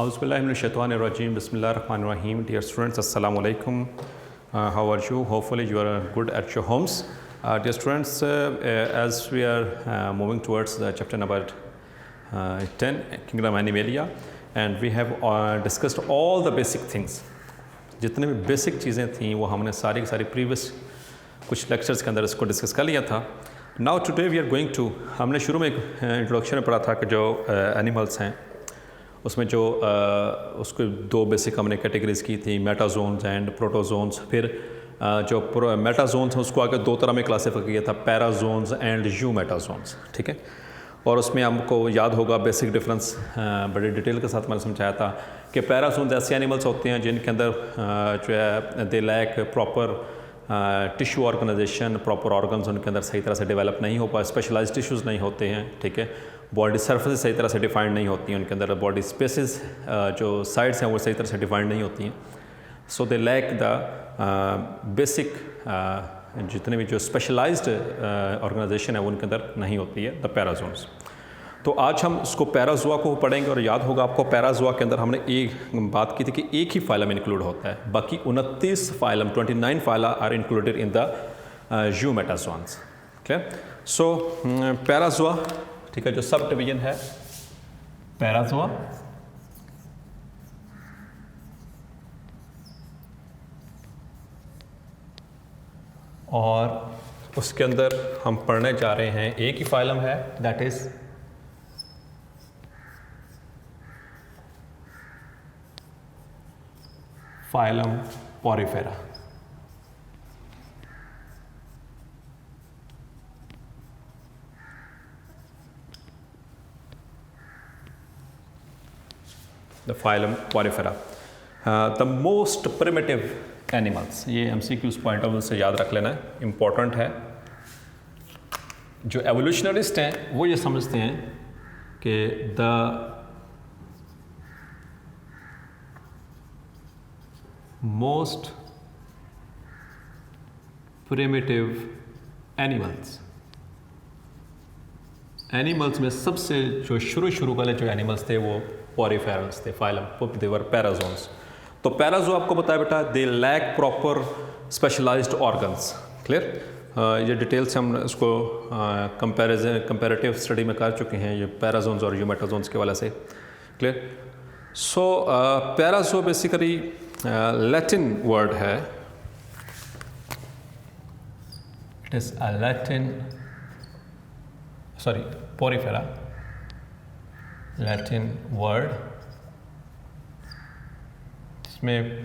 Auzubillahiminash-shaytanir-rajim. Bismillahir-rahmanir-rahim. Dear students, Assalamu alaikum. How are you? Hopefully you are good at your homes. Dear students, as we are moving towards the chapter number 10, Kingdom Animalia, and we have discussed all the basic things. जितने भी basic चीज़ें थी वो हमने सारी की सारी previous कुछ लेक्चर्स के अंदर इसको डिस्कस कर लिया था. Now today we are going to, हमने शुरू में एक इंट्रोडक्शन में पढ़ा था कि जो एनिमल्स हैं उसमें जो उसको दो बेसिक हमने कैटेगरीज की थी, मेटाजोन्स एंड प्रोटोजोन्स. फिर जो मेटाजोन्स हैं उसको आगे दो तरह में क्लासीफाई किया था, पैराजोन्स एंड यू मेटाजोन्स. ठीक है, और उसमें हमको याद होगा बेसिक डिफरेंस बड़े डिटेल के साथ मैंने समझाया था कि पैराजोन्स ऐसे एनिमल्स होते हैं जिनके अंदर जो है they lack proper tissue organization, proper organs उनके अंदर सही तरह से डेवलप नहीं हो पाए, स्पेशलाइज्ड टिश्यूज़ नहीं होते हैं. ठीक है, बॉडी सर्फेस सही तरह से डिफाइंड नहीं होती हैं, उनके अंदर बॉडी स्पेसेस जो साइड्स हैं वो सही तरह से डिफाइंड नहीं होती हैं. सो दे लैक द बेसिक जितने भी जो स्पेशलाइज्ड ऑर्गेनाइजेशन है वो उनके अंदर नहीं होती है, द पैराजोन्स. तो आज हम इसको पैराजोआ को पढ़ेंगे और याद होगा आपको पैराजोआ के अंदर हमने एक बात की थी कि एक ही फाइलम इंक्लूड होता है, बाकी 29 phylum 29 phyla are included in the eumetazoans. Clear? So parazoa, ठीक है, जो सब डिवीजन है पैराजोआ, और उसके अंदर हम पढ़ने जा रहे हैं एक ही फाइलम है, that is phylum Porifera. The phylum Porifera, the most primitive animals. ये MCQs पॉइंट ऑफ व्यू से याद रख लेना है, इम्पॉर्टेंट है. जो एवोल्यूशनरिस्ट हैं वो ये समझते हैं कि द मोस्ट प्रिमिटिव एनिमल्स में सबसे जो शुरू वाले जो एनिमल्स थे वो पोरिफेरल्स थे, फाइलम देवर पैराजोन्स. तो पैराजो आपको बताया बेटा they lack proper specialized organs. Clear? ये डिटेल से हम इसको कंपैरेटिव स्टडी में कर चुके हैं, ये पैराजोन्स और यूमेटाजोन्स के वाले से. Clear? So parazoa basically Latin word है, it is a Latin, sorry porifera, Latin word. इसमें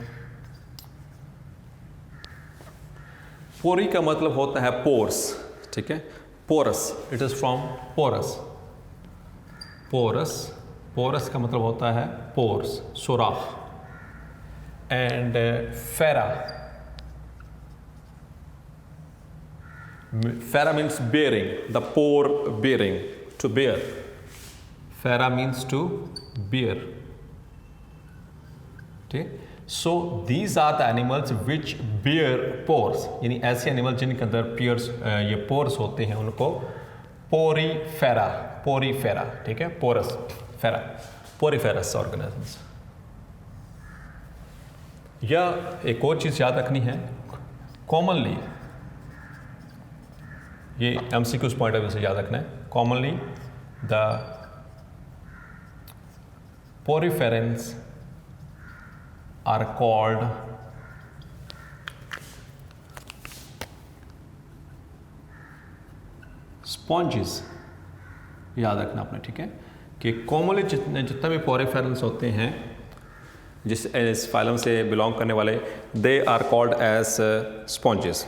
पोरी का मतलब होता है पोर्स. ठीक है, porus, it is from porus. Porus का मतलब होता है पोर्स, सुराख. And fera means bearing, the pore bearing, to bear. Fera means to bear. ठीक, so these are the animals which bear pores, यानी ऐसे एनिमल जिनके अंदर पियर्स ये पोर्स होते हैं उनको पोरीफेरा. ठीक है, पोरस, फेरा, पोरीफेरस ऑर्गेनिजम्स. या एक और चीज़ याद रखनी है, कॉमनली ये MCQs पॉइंट ऑफ व्यू से याद रखना है, commonly the poriferans are called sponges. याद रखना आपने. ठीक है, कि कॉमनली जितने भी पोरिफेरेंस होते हैं जिस फाइलम से बिलोंग करने वाले, they are called as sponges.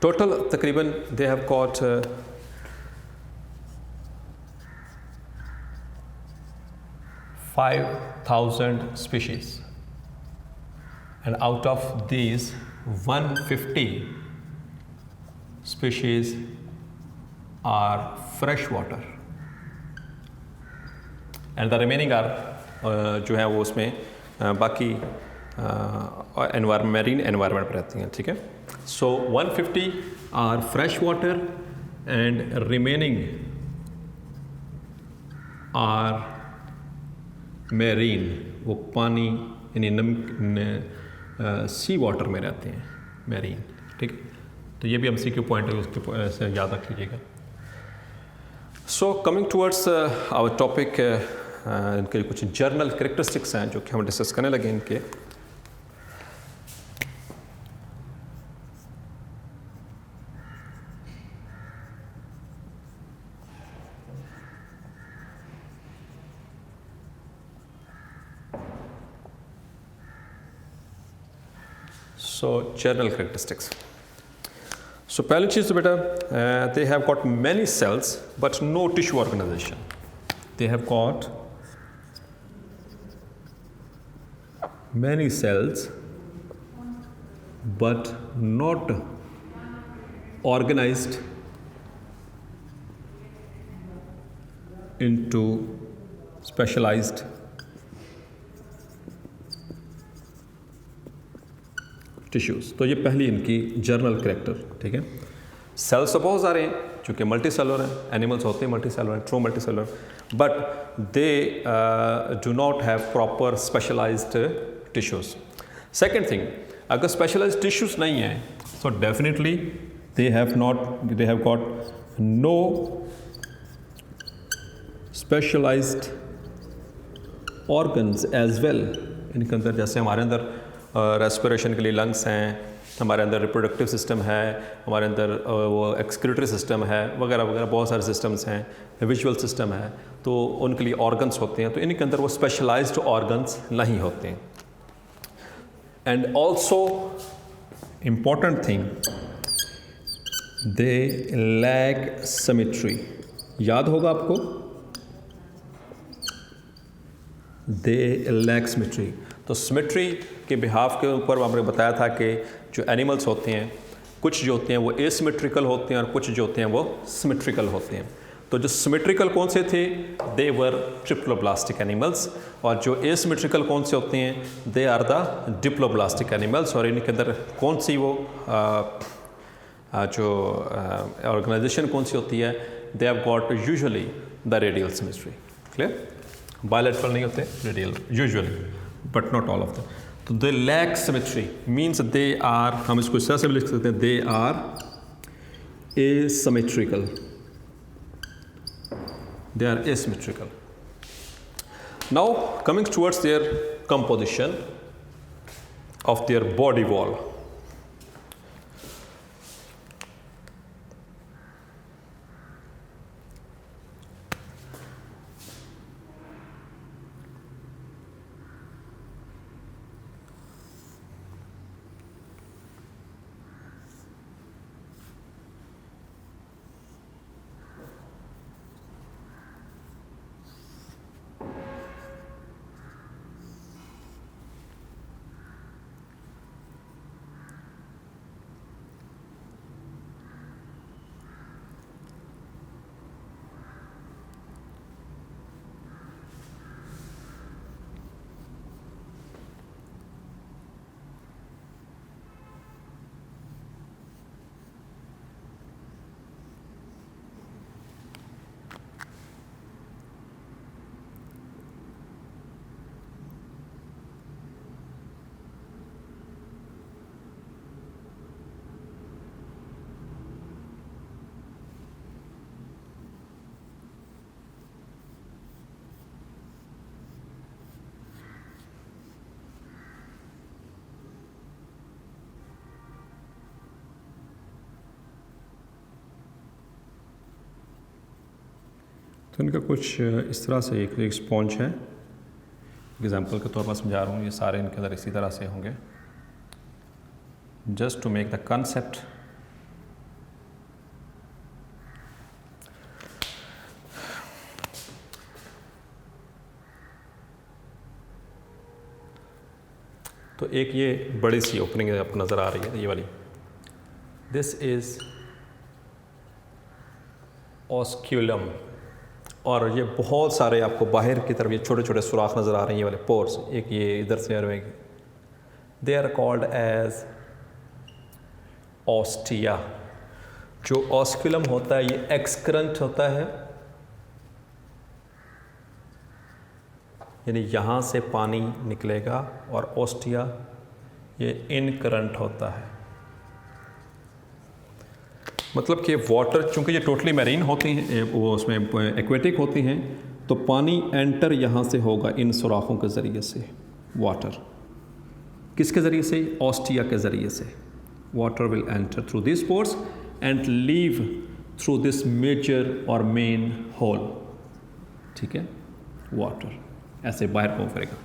Total तकरीबन they have got 5,000 species, and out of these 150 species are freshwater, and the remaining are जो है वो उसमें बाकी मरीन एनवायरनमेंट पर रहती हैं. ठीक है, so 150 are fresh water and remaining are marine, वो पानी यानी सी वाटर में रहते हैं, मैरीन। ठीक है, तो ये भी MCQ पॉइंट है, उसके से याद रख लीजिएगा। So coming towards our topic, इनके कुछ जर्नल करेक्टरिस्टिक्स हैं जो कि हम डिस्कस करने लगे इनके। सो जर्नल करेक्टरिस्टिक्स, सो पहली चीज़ तो बेटा, they have got many cells but no tissue organization. They have got many cells but not organized into specialized tissues. तो ये पहली इनकी जर्नल करेक्टर। ठीक है, सेल्स तो बहुत सारे हैं चूँकि मल्टी सेलुलर हैं, एनिमल्स होते हैं multi cellular, true multi cellular, but they do not have proper specialized tissues. Second thing, अगर स्पेशलाइज्ड टिश्यूज़ नहीं हैं तो definitely they have got no specialized organs as well। इनके अंदर जैसे हमारे अंदर रेस्पिरेशन के लिए लंग्स हैं, हमारे अंदर रिप्रोडक्टिव सिस्टम है, हमारे अंदर वो एक्सक्रीटरी सिस्टम है, वगैरह वगैरह बहुत सारे सिस्टम्स हैं, विजुअल सिस्टम है, तो उनके लिए ऑर्गन्स होते हैं, तो इनके अंदर वो स्पेशलाइज्ड ऑर्गन्स नहीं होते हैं। And also important thing, they lack symmetry. याद होगा आपको, दे लैक सिमेट्री। तो सिमेट्री के बिहाफ के ऊपर हमने बताया था कि जो एनिमल्स होते हैं, कुछ जो होते हैं वो एसिमेट्रिकल होते हैं और कुछ जो होते हैं वो सिमेट्रिकल होते हैं। तो जो सिमेट्रिकल कौन से थे, दे वर ट्रिप्लोब्लास्टिक एनिमल्स, और जो एसिमेट्रिकल कौन से होते हैं, they are the diploblastic animals. और इनके अंदर कौन सी वो जो ऑर्गेनाइजेशन कौन सी होती है, they have got usually the radial symmetry. Clear, bilateral नहीं होते, radial usually, but not all of them. तो they lack symmetry means they are, हम इसको इस तरह से भी लिख सकते हैं, they are asymmetrical, they are asymmetrical. Now coming towards their composition of their body wall. तो इनका कुछ इस तरह से एक स्पॉन्ज है, एग्जाम्पल के तौर पर समझा रहा हूँ, ये सारे इनके अंदर इसी तरह से होंगे, just to make the concept. तो एक ये बड़ी सी ओपनिंग आपको नज़र आ रही है, ये वाली, दिस इज़ ऑस्क्यूलम, और ये बहुत सारे आपको बाहर की तरफ ये छोटे छोटे सुराख नज़र आ रहे हैं, ये वाले पोर्स, एक ये इधर से आ, they are called as ostia. जो ऑस्क्यूलम होता है ये एक्सक्रंट होता है, यानी यहाँ से पानी निकलेगा और ऑस्टिया ये इन करंट होता है। मतलब कि वाटर, चूँकि ये टोटली मैरीन होती हैं, वो उसमें एक्वेटिक होती हैं, तो पानी एंटर यहाँ से होगा इन सुराखों के ज़रिए से। वाटर किसके ज़रिए से? ऑस्टिया के ज़रिए से। Water will enter through this pores and leave through this major और मेन होल। ठीक है, वाटर ऐसे बाहर को करेगा,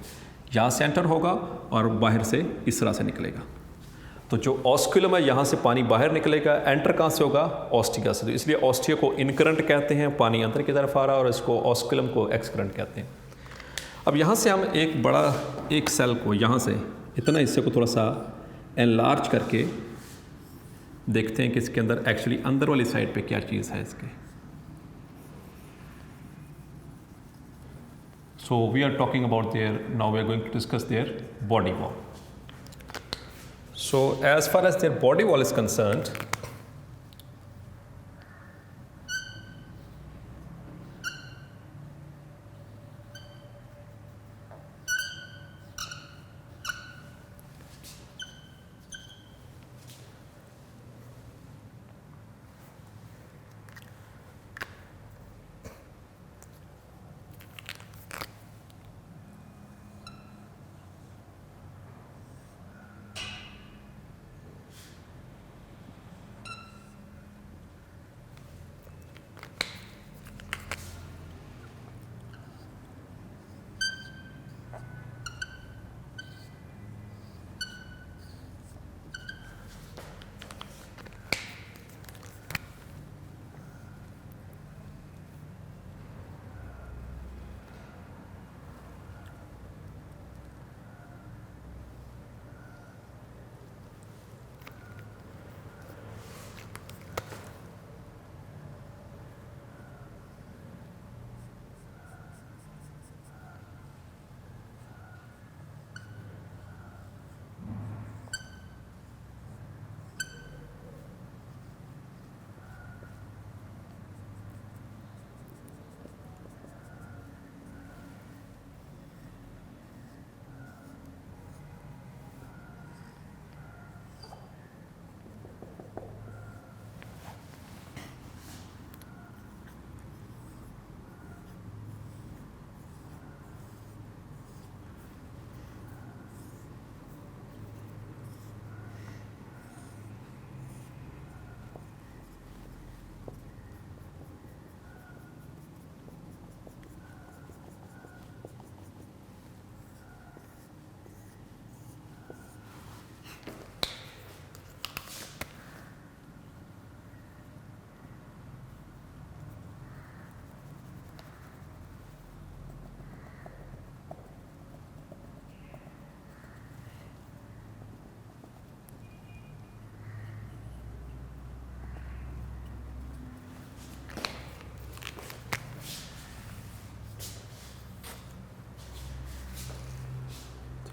यहाँ से एंटर होगा और बाहर से इस तरह से निकलेगा। तो जो ऑस्कुलम है, यहाँ से पानी बाहर निकलेगा, एंटर कहाँ से होगा? ऑस्टिया से। तो इसलिए ऑस्टिया को इन करंट कहते हैं, पानी अंदर की तरफ आ रहा है, और इसको ऑस्कुलम को एक्स करंट कहते हैं। अब यहाँ से हम एक बड़ा एक सेल को यहाँ से इतना हिस्से को थोड़ा सा एनलार्ज करके देखते हैं कि इसके अंदर एक्चुअली अंदर वाली साइड पे क्या चीज़ है इसके। So we are talking about their, now we are going to discuss their body wall. So as far as their body wall is concerned,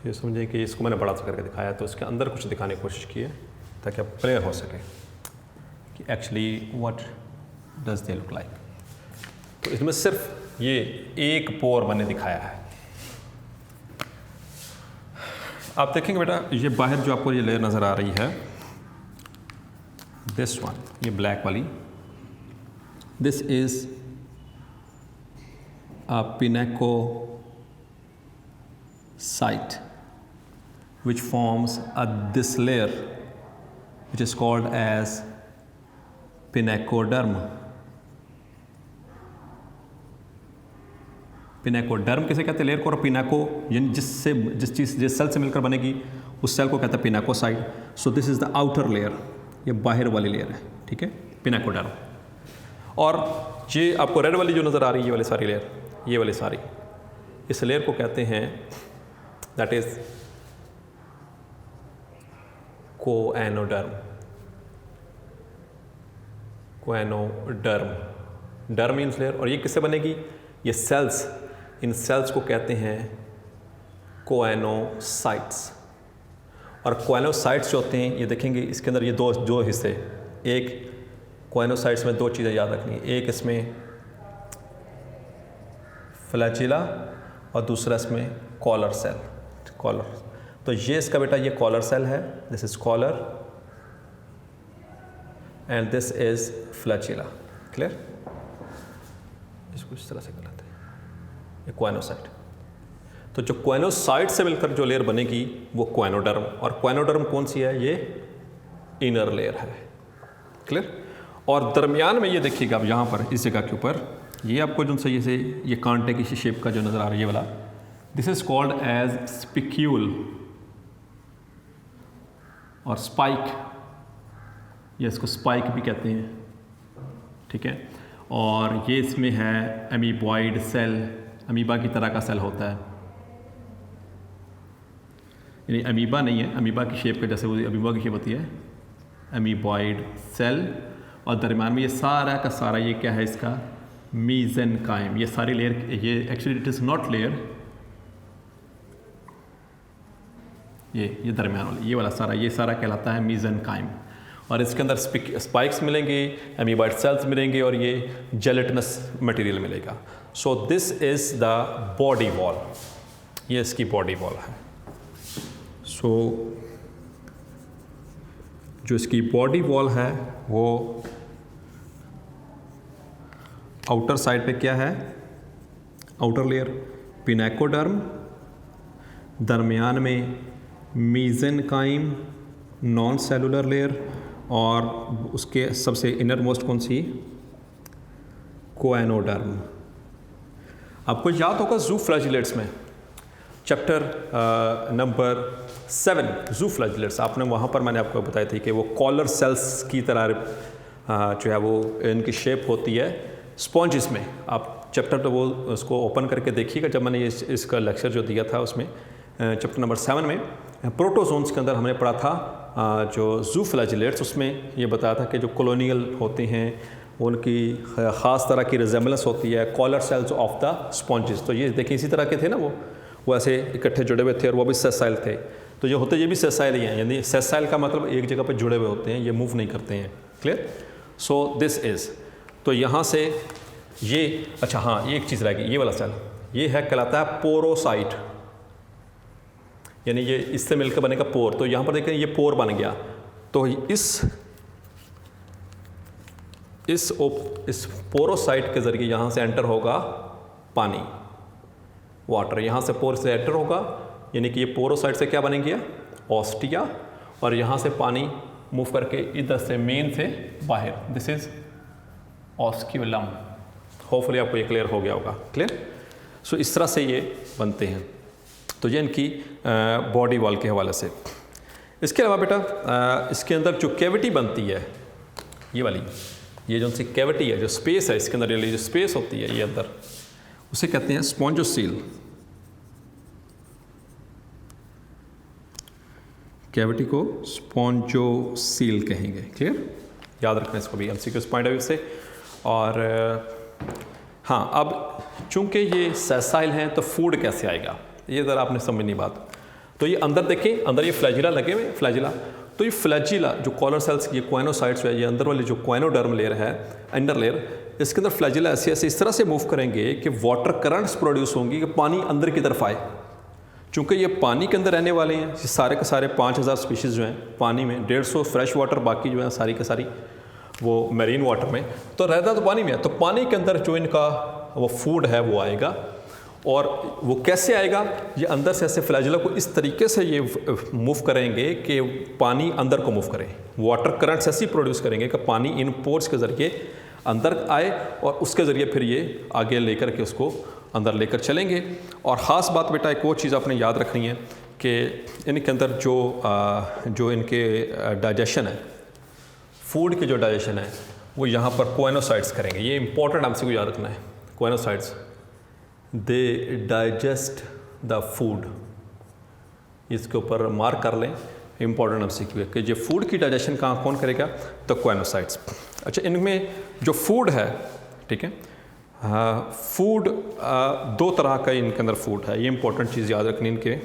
ये समझें कि इसको मैंने बड़ा सा करके दिखाया, तो इसके अंदर कुछ दिखाने की कोशिश की है ताकि आप क्लियर हो सके कि actually what does they look like. तो इसमें सिर्फ ये एक पोर मैंने दिखाया है। आप देखेंगे बेटा, ये बाहर जो आपको ये लेयर नज़र आ रही है, दिस वन, ये ब्लैक वाली, this is a pinacocyte which forms this layer which is called as pinacoderm. पिनाकोडर्म किसे कहते हैं? लेयर को। और पिनाको यानी जिस सेल से मिलकर बनेगी उस सेल को कहते हैं pinacocyte. So this is the outer layer, ये बाहर वाली लेयर है, ठीक है, पिनाकोडर्म। और ये आपको रेड वाली जो नज़र आ रही है, ये वाली सारी लेयर, ये वाली सारी, इस लेयर को कहते हैं that is coenoderm. Coenoderm, derm means layer. और ये किससे बनेगी? ये सेल्स, इन सेल्स को कहते हैं कोएनोसाइट्स। और कोएनोसाइट्स जो होते हैं, ये देखेंगे इसके अंदर ये दो हिस्से, एक कोएनोसाइट्स में दो चीज़ें याद रखनी है, एक इसमें फ्लैचिला और दूसरा इसमें कॉलर सेल, कॉलर। तो ये इसका बेटा ये कॉलर सेल है, this is collar and this is flagella. Clear? इसको इस तरह से कर लेते हैं, ये क्वाइनोसाइट। तो जो क्वाइनोसाइट से मिलकर जो लेयर बनेगी वो क्वाइनोडर्म, और क्वाइनोडर्म कौन सी है? ये इनर लेयर है। क्लियर? और दरमियान में ये देखिएगा आप यहाँ पर इस जगह के ऊपर ये आपको जो सही से ये कांटे की शेप का जो नज़र आ रहा है ये वाला, this is called as spicule और स्पाइक, ये इसको स्पाइक भी कहते हैं। ठीक है? और ये इसमें है अमीबॉइड सेल, अमीबा की तरह का सेल होता है, यानी अमीबा नहीं है, अमीबा की शेप का जैसे वो अमीबा की शेप होती है, अमीबॉइड सेल। और दरम्यान में ये सारा का सारा ये क्या है इसका? मीज़ेनकाइम। ये सारी लेयर, ये actually it is not layer, ये दरम्यान वाला ये वाला सारा, ये सारा कहलाता है मीज़ेनकाइम। और इसके अंदर स्पाइक्स मिलेंगे, अमीबॉइड सेल्स मिलेंगे और ये जेलेटिनस मटेरियल मिलेगा। So this is the body wall, ये इसकी बॉडी वॉल है। सो जो इसकी बॉडी वॉल है वो आउटर साइड पे क्या है? आउटर लेयर पिनेकोडर्म, दरमियान में मीज़ेनकाइम नॉन सेलुलर लेयर, और उसके सबसे इनर मोस्ट कौन सी? क्वाइनोडर्म। आपको याद होगा जू फ्लैजिलेट्स में चैप्टर नंबर 7 जू फ्लैजिलेट्स, आपने वहाँ पर मैंने आपको बताई थी कि वो कॉलर सेल्स की तरह जो है वो इनकी शेप होती है स्पॉन्जिस में। आप चैप्टर तो वो उसको ओपन करके देखिएगा, जब मैंने इसका लेक्चर जो दिया था उसमें चैप्टर नंबर 7 में प्रोटोजोन्स के अंदर हमने पढ़ा था जो जू फ्लैजिलेट्स, उसमें ये बताया था कि जो कॉलोनियल होते हैं उनकी ख़ास तरह की रिजेम्बलेंस होती है collar cells of the sponges. तो ये देखिए इसी तरह के थे ना, वो ऐसे इकट्ठे जुड़े हुए थे और वो भी सेसाइल थे। तो ये होते ये भी सेसाइल ही हैं, यानी सेसाइल का मतलब एक जगह पर जुड़े हुए होते हैं, ये मूव नहीं करते हैं। क्लियर? सो दिस इज़, तो यहाँ से ये, अच्छा हाँ ये एक चीज़ रह गई, ये वाला सेल ये है कहलाता है पोरोसाइट, यानी ये इससे मिलकर बनेगा पोर। तो यहाँ पर देखें ये पोर बन गया, तो इस पोरोसाइट के ज़रिए यहाँ से एंटर होगा पानी, वाटर, यहाँ से पोर से एंटर होगा, यानी कि ये पोरोसाइट से क्या बनेंगे? ऑस्टिया, और यहाँ से पानी मूव करके इधर से मेन से बाहर, दिस इज ऑस्क्यूलम। होपफुली आपको ये क्लियर हो गया होगा। क्लियर? सो इस तरह से ये बनते हैं। तो ये इनकी बॉडी वॉल के हवाले से। इसके अलावा बेटा इसके अंदर जो कैविटी बनती है ये वाली, ये जो सी कैविटी है, जो स्पेस है इसके अंदर, ये जो स्पेस होती है ये अंदर, उसे कहते हैं स्पॉन्जोसील। कैविटी को स्पॉन्जोसील कहेंगे। क्लियर? याद रखना इसको भी एमसीक्यूज़ पॉइंट ऑफ व्यू से। और हाँ, अब चूंकि ये सेसाइल हैं तो फूड कैसे आएगा, ये ज़रा आपने समझनी बात। तो ये अंदर देखें, अंदर ये फ्लैजिला लगे हुए, फ्लैजिला, तो ये फ्लैजिला जो कॉलर सेल्स की क्वाइनोसाइट्स है, ये अंदर वाली जो क्वाइनोडर्म लेयर है, अंडर लेयर, इसके अंदर फ्लैजिला ऐसे ऐसे इस तरह से मूव करेंगे कि वाटर करंट्स प्रोड्यूस होंगी कि पानी अंदर की तरफ आए। चूँकि ये पानी के अंदर रहने वाले हैं, ये सारे के सारे 5000 स्पीशीज़ जो हैं पानी में, 150 फ्रेश वाटर, बाकी जो है सारी के सारी वो मैरीन वाटर में, तो रहता तो पानी में है। तो पानी के अंदर जो इनका वो फूड है वो आएगा, और वो कैसे आएगा? ये अंदर से ऐसे फ्लैजिला को इस तरीके से ये मूव करेंगे कि पानी अंदर को मूव करे, वाटर करंट्स ऐसे ही प्रोड्यूस करेंगे कि पानी इन पोर्स के ज़रिए अंदर आए, और उसके ज़रिए फिर ये आगे लेकर के उसको अंदर लेकर चलेंगे। और ख़ास बात बेटा एक वो चीज़ आपने याद रखनी है कि इनके अंदर जो इनके डाइजेशन है, फूड के जो डाइजेशन है वो यहाँ पर कोएनोसाइट्स करेंगे। ये इंपॉर्टेंट हमसे को याद रखना है। Coenocytes they digest the food, इसके ऊपर मार्क कर लें, इंपॉर्टेंट हमसे कि जो फूड की डाइजेशन कहाँ कौन करेगा? तो कोएनोसाइट्स। अच्छा, इनमें जो फूड है, ठीक है, फूड दो तरह का इनके अंदर फूड है, ये इंपॉर्टेंट चीज़ याद रखनी इनके।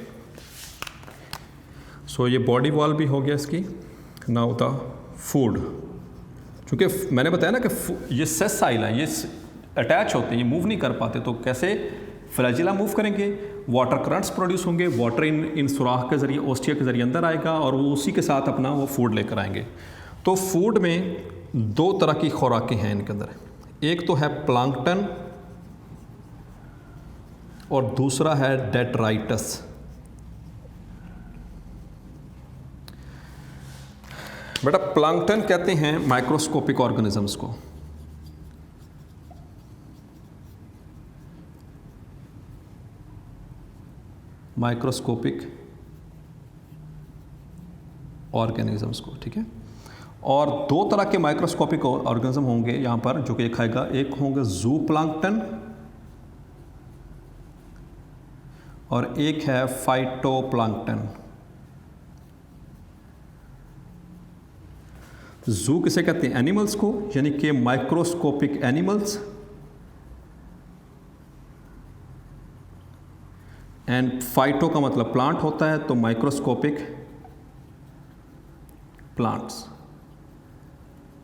सो ये बॉडी वॉल भी हो गया इसकी। नाउ द फूड, चूँकि मैंने बताया ना कि ये सेसाइल हैं, ये अटैच होते हैं, ये मूव नहीं कर पाते, तो कैसे फ्लैजिला मूव करेंगे, वाटर करंट्स प्रोड्यूस होंगे, वाटर इन सुराख के ज़रिए, ओस्टिया के ज़रिए अंदर आएगा और वो उसी के साथ अपना वो फूड लेकर आएंगे। तो फूड में दो तरह की खुराकें हैं इनके अंदर, एक तो है प्लांक्टन और दूसरा है डेट्राइटस। बेटा प्लांक्टन कहते हैं माइक्रोस्कोपिक ऑर्गेनिजम्स को, माइक्रोस्कोपिक ऑर्गेनिजम्स को, ठीक है। और दो तरह के माइक्रोस्कोपिक ऑर्गेनिज्म होंगे यहाँ पर जो कि एक आएगा, एक होंगे जू प्लांक्टन और एक है फाइटोप्लांक्टन। जू किसे कहते हैं? एनिमल्स को, यानी कि माइक्रोस्कोपिक एनिमल्स, एंड फाइटो का मतलब प्लांट होता है, तो माइक्रोस्कोपिक प्लांट्स,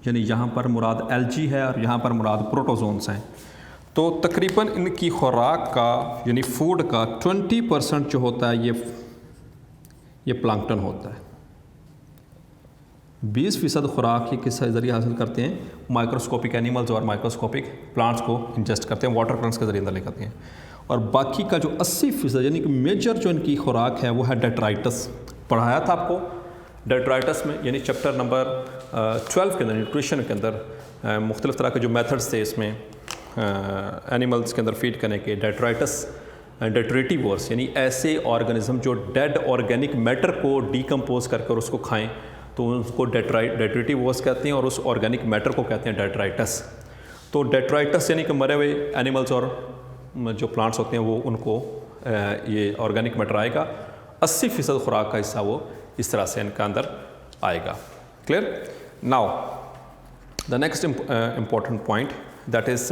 यानी यहाँ पर मुराद एल्जी है और यहाँ पर मुराद प्रोटोजोन्स हैं। तो तकरीबन इनकी खुराक का यानी फूड का 20% जो होता है ये प्लांक्टन होता है। 20% खुराक ये किस ज़रिए हासिल करते हैं? माइक्रोस्कोपिक एनिमल्स और माइक्रोस्कोपिक प्लांट्स को इंजेस्ट करते हैं, वाटर प्लांट्स के ज़रिए अंदर ले करते हैं। और बाकी का जो 80% यानी कि मेजर जो इनकी खुराक है वो है डेट्राइटस। पढ़ाया था आपको डेट्राइटस में, यानी चैप्टर नंबर 12 के अंदर न्यूट्रिशन के अंदर मुख्तलिफ तरह के जो मेथड्स थे इसमें एनिमल्स के अंदर फीड करने के। डेट्राइटस डेट्रेटिवोर्स यानी ऐसे ऑर्गेनिज्म जो डेड ऑर्गेनिक मैटर को डीकम्पोज करके और उसको खाएं, तो उसको डेट्रेटिवोर्स कहते हैं और उस ऑर्गेनिक मैटर को कहते हैं डेट्राइटस। तो डेट्राइटस यानी कि मरे हुए एनिमल्स और जो प्लांट्स होते हैं वो उनको ये ऑर्गेनिक मैटर आएगा। 80% खुराक का हिस्सा वो इस तरह से इनका अंदर आएगा। Clear? Now the next important point that is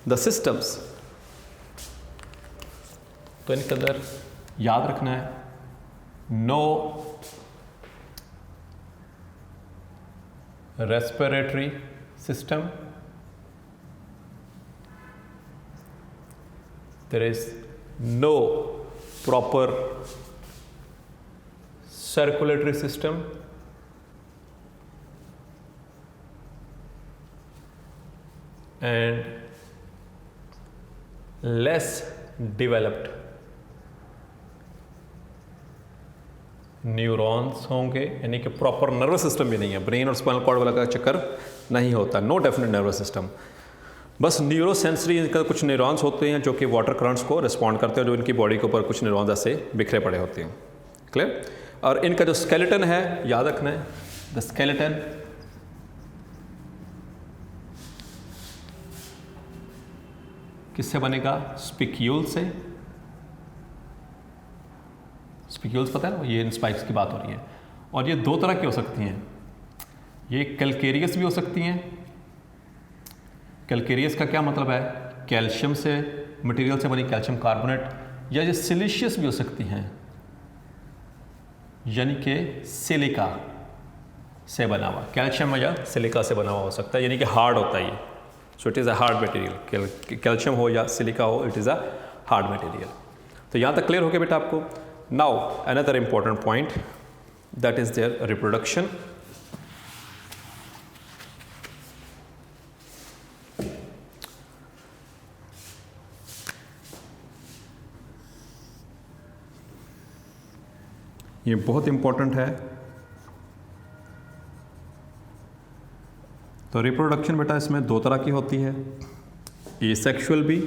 the systems. तो इनके अंदर याद रखना है, no respiratory system, there is no proper circulatory system, and less developed neurons होंगे, यानी कि प्रॉपर नर्वस सिस्टम भी नहीं है, ब्रेन और स्पाइनल कॉर्ड वाला का चक्कर नहीं होता, नो डेफिनेट नर्वस सिस्टम। बस न्यूरोसेंसरी इनका कुछ न्यूरॉन्स होते हैं जो कि वाटर करंट्स को रिस्पॉन्ड करते हैं, जो इनकी बॉडी के ऊपर कुछ न्यूरॉन्स ऐसे बिखरे पड़े होते हैं। क्लियर? और इनका जो स्केलेटन है याद रखना है, द स्केलेटन किससे बनेगा? स्पिक्यूल से। स्पिक्यूल्स पता है ना, ये इन स्पाइक्स की बात हो रही है। और ये दो तरह की हो सकती हैं, ये कैलकेरियस भी हो सकती हैं। कैलकेरियस का क्या मतलब है? कैल्शियम से मटेरियल से बनी कैल्शियम कार्बोनेट, या ये सिलिशियस भी हो सकती हैं, यानी कि सिलिका से बना हुआ, कैल्शियम या सिलिका से बना हुआ हो सकता है, यानी कि हार्ड होता है ये। So it is a hard material, calcium हो या सिलिका हो, it is a hard material. तो यहाँ तक क्लियर हो गया बेटा आपको। Now another important point that is their reproduction. ये बहुत इम्पोर्टेंट है। तो रिप्रोडक्शन बेटा इसमें दो तरह की होती है, एसेक्सुअल भी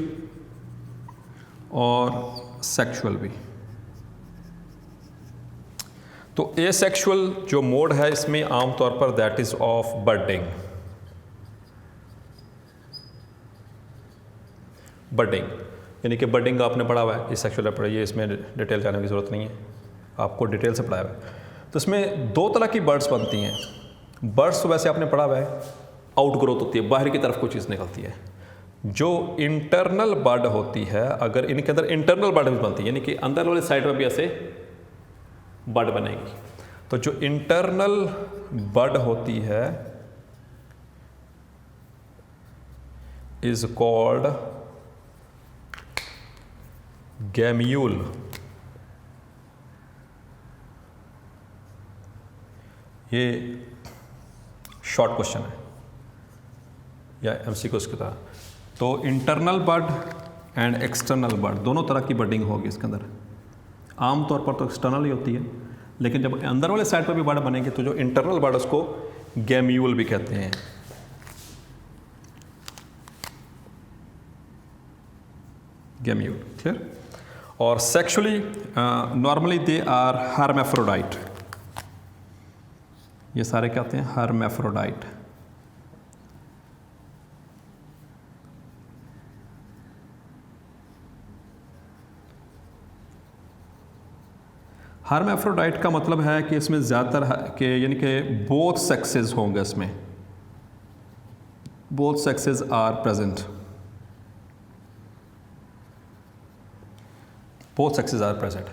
और सेक्सुअल भी। तो एसेक्सुअल जो मोड है इसमें आमतौर पर दैट इज ऑफ बर्डिंग। बर्डिंग यानी कि बर्डिंग आपने पढ़ा हुआ है, एसेक्सुअल पढ़ाइए, इसमें डिटेल जाने की ज़रूरत नहीं है, आपको डिटेल से पढ़ाया हुआ है। तो इसमें दो तरह की बर्ड्स बनती हैं। बर्ड्स तो वैसे आपने पढ़ा हुआ है, आउट ग्रोथ होती है, बाहर की तरफ कोई चीज़ निकलती है। जो इंटरनल बर्ड होती है, अगर इनके अंदर इंटरनल बर्ड भी बनती है, यानी कि अंदर वाले साइड में भी ऐसे बर्ड बनेगी। तो जो इंटरनल बर्ड होती है इज कॉल्ड गैम्यूल, ये शॉर्ट क्वेश्चन है या एमसीक्यूज़ की तरह। तो इंटरनल बड एंड एक्सटर्नल बड दोनों तरह की बडिंग होगी इसके अंदर। आमतौर पर तो एक्सटर्नल ही होती है, लेकिन जब अंदर वाले साइड पर भी बड बनेंगे तो जो इंटरनल बड उसको गैम्यूल भी कहते हैं। Gemmule, clear. और sexually normally they are hermaphrodite, ये सारे क्या होते हैं? हर्मेफ्रोडाइट। हर्मेफ्रोडाइट का मतलब है कि इसमें ज़्यादातर के यानी कि बोथ सेक्सेस होंगे, इसमें both sexes are present, both sexes are present.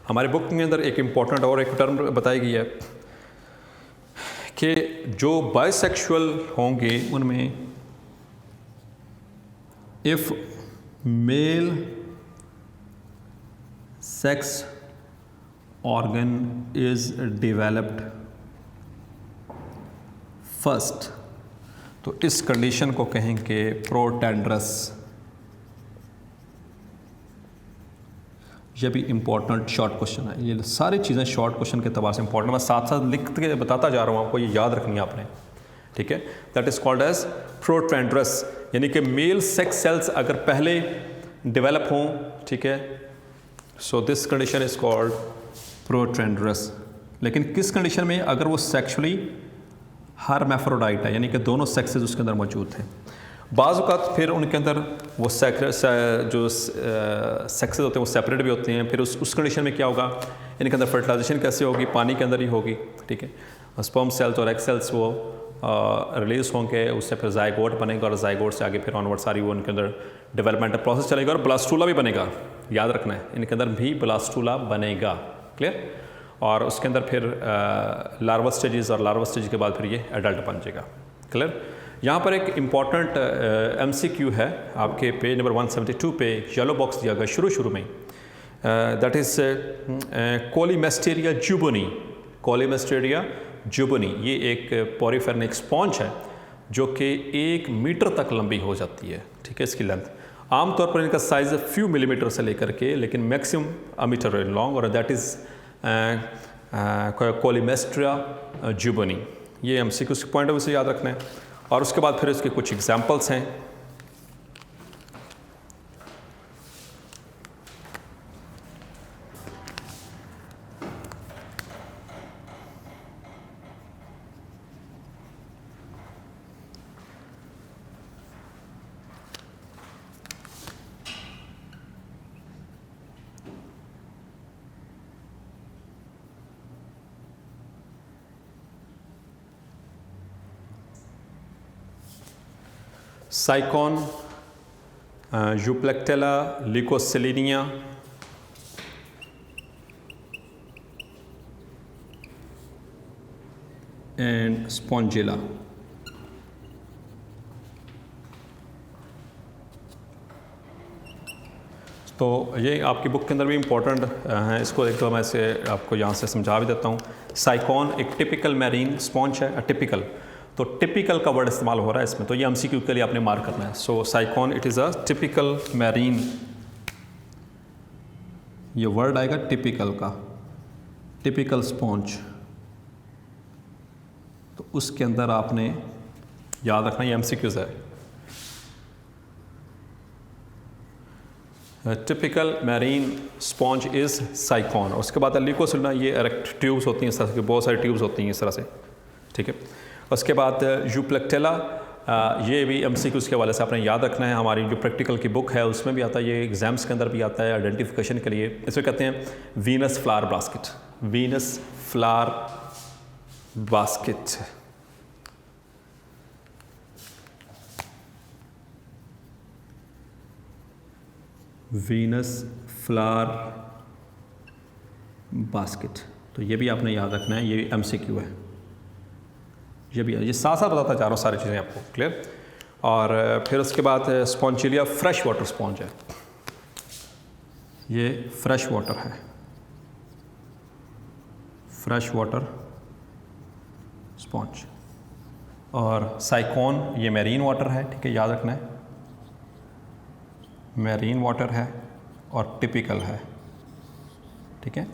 हमारी बुक के अंदर एक इम्पॉर्टेंट और एक टर्म बताई गई है कि जो बाइसेक्सुअल होंगे उनमें if male sex organ is developed first, तो इस कंडीशन को कहेंगे प्रोटेंड्रस। ये भी इंपॉर्टेंट शॉर्ट क्वेश्चन है। ये सारी चीज़ें शॉर्ट क्वेश्चन के तबार से इंपॉर्टेंट, मैं साथ साथ लिख के बताता जा रहा हूँ आपको, ये याद रखनी है आपने, ठीक है। That is called as protandrous, यानी कि मेल सेक्स सेल्स अगर पहले डेवलप हों, ठीक है, so this condition is called protandrous. लेकिन किस कंडीशन में? अगर वो सेक्सुअली हर्मेफ्रोडाइट है, यानी कि दोनों सेक्सेस उसके अंदर मौजूद हैं। बाज़ औक़ात फिर उनके अंदर वो जो सेक्सेस होते हैं वो सेपरेट भी होते हैं। फिर उस कंडीशन में क्या होगा? इनके अंदर फर्टिलाइजेशन कैसे होगी? पानी के अंदर ही होगी, ठीक है। स्पर्म सेल्स और एग सेल्स वो रिलीज होंगे, उससे फिर जाइगोट बनेगा और जाइगोट से आगे फिर ऑनवर्ड सारी वो उनके अंदर डेवलपमेंटल प्रोसेस चलेगा और ब्लास्टूला भी बनेगा। याद रखना है, इनके अंदर भी ब्लास्टूला बनेगा, क्लियर। और उसके अंदर फिर लार्वा स्टेजेस और लार्वा स्टेज के बाद फिर ये एडल्ट बन जाएगा, क्लियर। यहाँ पर एक इम्पॉर्टेंट एमसीक्यू है आपके पेज नंबर 172 पे, येलो बॉक्स दिया गया शुरू में, दैट इज़ कोलीमेस्टेरिया जुबोनी। कोलीमेस्टेरिया जुबोनी ये एक पॉरीफेरनिक स्पॉन्ज है जो कि 1 मीटर तक लंबी हो जाती है, ठीक है, इसकी लेंथ। आमतौर पर इनका साइज़ फ्यू मिलीमीटर से लेकर के लेकिन मैक्सिमम अ मीटर लॉन्ग, और दैट इज़ कोलीमेस्टेरिया जुबोनी। ये एमसीक्यू के पॉइंट ऑफ व्यू से याद रखना है। और उसके बाद फिर इसके कुछ एग्जांपल्स हैं। Sycon, Euplectella, Leucosolenia, and Spongilla. तो ये आपकी बुक के अंदर भी इम्पोर्टेंट हैं, इसको एक तो मैं इसे आपको यहाँ से समझा भी देता हूँ। साइकॉन एक टिपिकल मैरीन स्पॉन्ज है, टिपिकल, तो टिपिकल का वर्ड इस्तेमाल हो रहा है इसमें, तो ये एमसीक्यू के लिए आपने मार्क करना है। So Sycon it is a typical marine, ये वर्ड आएगा टिपिकल का, टिपिकल स्पॉन्ज, तो उसके अंदर आपने याद रखना, ये एमसीक्यूज़ है। Typical marine sponge is Sycon. और उसके बाद लिकोसेलिना, ये एरेक्ट ट्यूब्स होती हैं इस तरह की, बहुत सारी ट्यूब्स होती हैं इस तरह से, ठीक है। उसके बाद यूप्लेक्टेला, ये भी एमसीक्यूज़ के हवाले से आपने याद रखना है। हमारी जो प्रैक्टिकल की बुक है उसमें भी आता है, ये एग्जाम्स के अंदर भी आता है आइडेंटिफिकेशन के लिए। इसे कहते हैं Venus flower basket, Venus flower basket. Venus flower basket, तो ये भी आपने याद रखना है, ये एमसीक्यू है। ये भी, ये साथ साथ बताता जा रहा हूँ सारी चीज़ें आपको, क्लियर। और फिर उसके बाद स्पॉन्जिलिया फ्रेश वाटर स्पॉन्ज है, ये फ्रेश वाटर है, फ्रेश वाटर स्पॉन्ज। और साइकोन ये मैरीन वाटर है, ठीक है, याद रखना है, मैरीन वाटर है और टिपिकल है, ठीक है।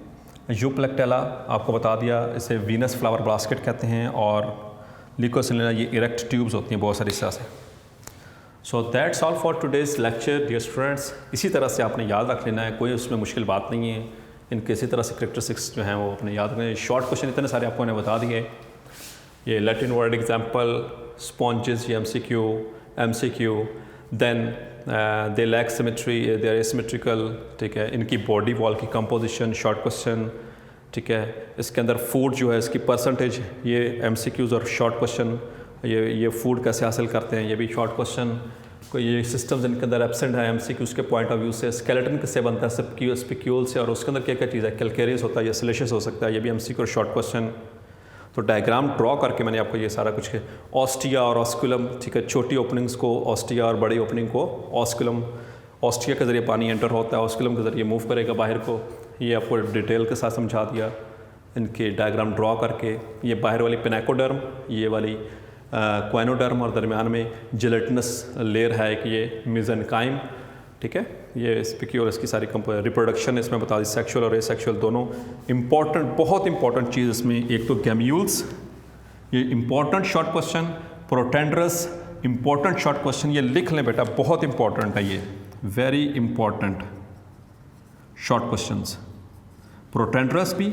यूप्लेक्टेला आपको बता दिया, इसे वीनस फ्लावर बास्केट कहते हैं, और लिकोसिलिना ये इरेक्ट ट्यूब्स होती हैं बहुत सारी इस तरह से। So that's all for today's lecture dear students. इसी तरह से आपने याद रख लेना है, कोई उसमें मुश्किल बात नहीं है। इनके इसी तरह से करेक्टरिस्टिक्स जो हैं वो अपने याद रखें। शॉर्ट क्वेश्चन इतने सारे आपको ने बता दिए। ये लैटिन वर्ड एग्जाम्पल, स्पॉन्जेस, ये MCQ, then they lack symmetry, they are asymmetrical, ठीक है। इनकी बॉडी वॉल की कंपोजिशन, शॉर्ट क्वेश्चन, ठीक है। इसके अंदर फूड जो है इसकी परसेंटेज, ये MCQs और शॉर्ट क्वेश्चन, ये फूड कैसे हासिल करते हैं, ये भी शॉर्ट क्वेश्चन। कोई ये सिस्टम्स इनके अंदर एब्सेंट है MCQs के पॉइंट ऑफ व्यू से। स्केलेटन किससे बनता है, स्पिक्यूल से, और उसके अंदर क्या क्या चीज़ है, कैलकेरियस होता है या सिलिशियस हो सकता है, ये भी MCQ और शॉर्ट क्वेश्चन। तो डायग्राम ड्रॉ करके मैंने आपको ये सारा कुछ है, ऑस्टिया और ऑस्कुलम, ठीक है, छोटी ओपनिंग्स को ऑस्टिया और बड़ी ओपनिंग को ऑस्कुलम। ऑस्टिया के ज़रिए पानी एंटर होता है, ऑस्कुलम के ज़रिए मूव करेगा बाहर को। ये आपको डिटेल के साथ समझा दिया इनके डायग्राम ड्रॉ करके। ये बाहर वाली पिनेकोडर्म, ये वाली क्वाइनोडर्म, और दरमियान में जिलेटिनस लेयर है कि ये मेसेनकाइम, ठीक है। ये स्पिक्यूल, इसकी सारी रिप्रोडक्शन इसमें बता दी, सेक्सुअल और एसेक्सुअल दोनों। इंपॉर्टेंट, बहुत इंपॉर्टेंट चीज़ इसमें एक तो गैम्यूल्स, ये important short question, protandrous important short question, ये लिख लें बेटा, बहुत इंपॉर्टेंट है ये, very important short questions. Protandrous भी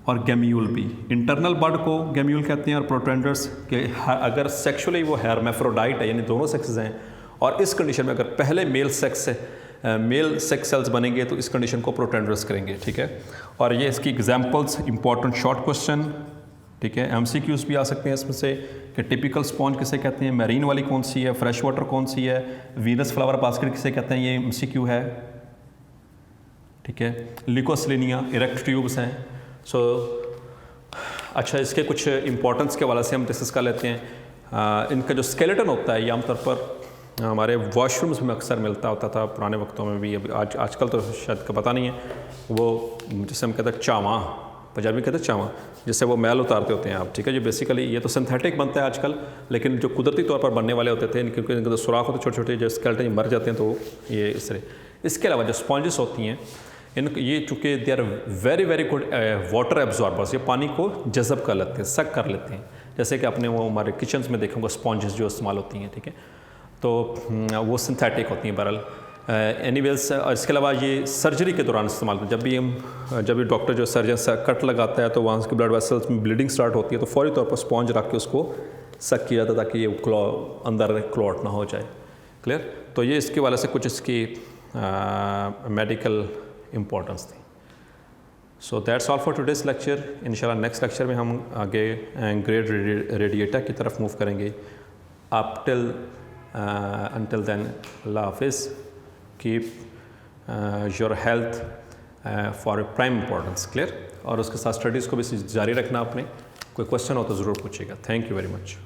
और गैम्यूल भी। इंटरनल बर्ड को गैम्यूल कहते हैं, और प्रोटेंडरस के अगर सेक्सुअली वो हेर्मेफ्रोडाइट है, यानी दोनों सेक्सेस हैं, और इस कंडीशन में अगर पहले मेल सेक्स सेल्स बनेंगे तो इस कंडीशन को प्रोटेंडरस करेंगे, ठीक है। और ये इसकी एग्जांपल्स, इंपॉर्टेंट शॉर्ट क्वेश्चन, ठीक है। MCQs भी आ सकते हैं इसमें से कि टिपिकल स्पॉन्ज किसे कहते हैं, मैरीन वाली कौन सी है, फ्रेश वाटर कौन सी है, वीनस फ्लावर बास्केट किसे कहते हैं, ये MCQ है, ठीक है। लिकोसिलिनिया इरेक्ट ट्यूब्स हैं। सो अच्छा, इसके कुछ इंपॉर्टेंस के हवाले से हम डिस्कस कर लेते हैं। इनका जो स्केलेटन होता है ये आमतौर पर हमारे वॉशरूम्स में अक्सर मिलता होता था पुराने वक्तों में भी, अभी आजकल तो शायद का पता नहीं है। वो जिसे हम कहते हैं चावा, पंजाबी कहते हैं चावा, जिससे वो मैल उतारते होते हैं आप, ठीक है। जो बेसिकली ये तो सिंथेटिक बनता है आजकल, लेकिन जो कुदरती तौर पर बनने वाले होते थे, इनके अंदर सुराख होते छोटे छोटे, जो स्केलेटन मर जाते हैं तो ये इस तरह। इसके अलावा जो स्पॉन्जेस होती हैं, ये चूँकि they are very very good water absorbers, ये पानी को जज़ब कर लेते हैं, सक कर लेते हैं। जैसे कि आपने वो हमारे किचन्स में देखोगे स्पॉन्जेस जो इस्तेमाल होती हैं, ठीक है, तो वो सिंथेटिक होती हैं बहरहाल। एनीवेज, इसके अलावा ये सर्जरी के दौरान इस्तेमाल होते हैं। जब भी डॉक्टर जो सर्जन कट लगाता है तो वहाँ के ब्लड वेसल्स में ब्लीडिंग स्टार्ट होती है, तो फौरी तौर पर स्पॉन्ज रख के उसको सक किया जाता है ताकि ये अंदर क्लॉट ना हो जाए। क्लियर? तो ये इसके वाले से कुछ इसकी मेडिकल इम्पोर्टेंस थी। सो that's all for today's lecture. इंशाल्लाह नेक्स्ट लेक्चर में हम आगे ग्रेड रेडिएटर की तरफ मूव करेंगे। आप until then, Allah Hafiz, keep your health for prime importance, clear? और उसके साथ स्टडीज़ को भी जारी रखना आपने। कोई क्वेश्चन हो तो ज़रूर पूछिएगा। Thank you very much.